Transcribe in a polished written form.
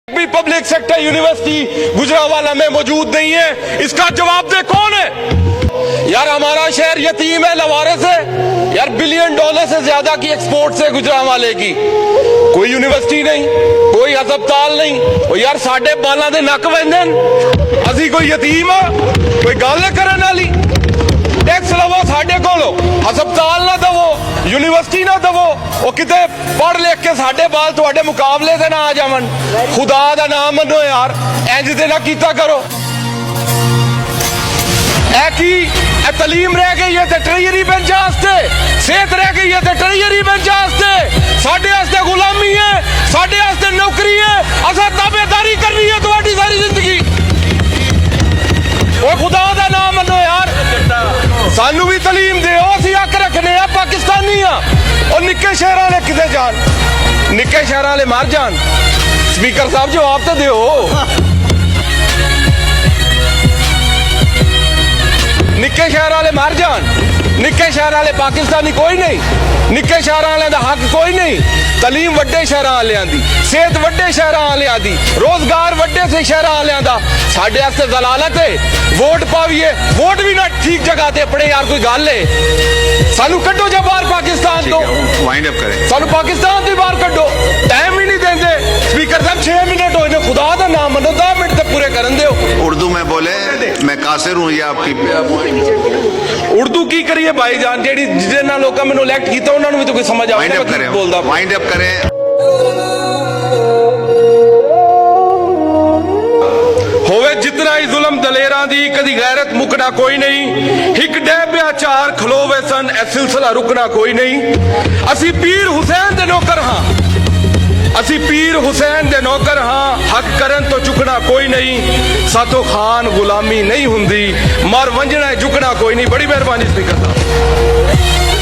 भी public sector university Gujranwala में मौजूद नहीं है, इसका जवाब दे कौन है? यार हमारा शहर यतीम है, लवारिस है। यार बिलियन डॉलर से ज्यादा की एक्सपोर्ट है गुजरांवाले की। कोई यूनिवर्सिटी नहीं, कोई अस्पताल नहीं। और यार साडे बालों के नक वंदन, असी कोई यतीम आ? कोई गल करन वाली? टैक्स लवो साडे कोलों, हस्पताल ना दवो, यूनिवर्सिटी ना दवो, वो किते पढ़ लिख के साडे बाल तुहाडे मुकाबले से ना आ जावन। खुदा दा नाम मनो यार, इंज ते ना कीता करो। तलीम रह गई है ट्रेजरी बेंच वास्ते, सेहत रह गई है ट्रेजरी बेंच वास्ते, साडे वास्ते गुलामी है, साडे वास्ते नौकरी है, असा ताबेदारी करनी है तुम्हारी सारी जिंदगी। वो खुदा दा नाम मनो यार, सानू भी तलीम दे, असी हक रखने आ, पाकिस्तानी आ। और निक्के शहर वाले किते जान, निक्के शहर वाले मर जान। स्पीकर साहब जवाब तो दो। निक्के शहर वाले मर जान, निक्के शहर वाले पाकिस्तानी कोई नहीं, निक्के शहर वाले दा हक कोई नहीं। तलीम वड्डे शहर वालियां दी, सेहत वड्डे शहर वालियां दी, रोजगार वड्डे से शहर वालियां दा। साडे वास्ते जलालत है, वोट पाविए, वोट भी ना ठीक जगह ते अपने। यार कोई गल है? सानू कड्डो जा बाहर पाकिस्तान तो, वाइंड अप करें। सानू पाकिस्तान तो बाहर कड्डो, टाइम ही नहीं देंदे। स्पीकर साहब 6 मिनट होए ने, खुदा दा नाम मनो 10 मिनट तक पूरे करन दियो। उर्दू में बोले, मैं कासिर हूँ, ये आपकी उर्दू की करिए भाईजान, जेडी जिन्ना लोकां मैनू इलेक्ट कीता उन्हां नू भी तो कोई समझ आवे वाइंड ना अप करें, बोलदा। वाइंड अप करें। होवे जितना ही जुल्म दलेरां दी, कदी गैरत मुकना कोई नहीं। हिक डैबिया चार खलोवे सन, ए सिलसिला रुकना कोई नहीं। असी पीर हुसैन दे नौकर हां, असी पीर हुसैन दे नौकर हां, हक करन तो चुकना कोई नहीं। सातो खान गुलामी नहीं हुंदी, मर वंजना झुकना कोई नहीं। बड़ी मेहरबानी स्पीकर साहब।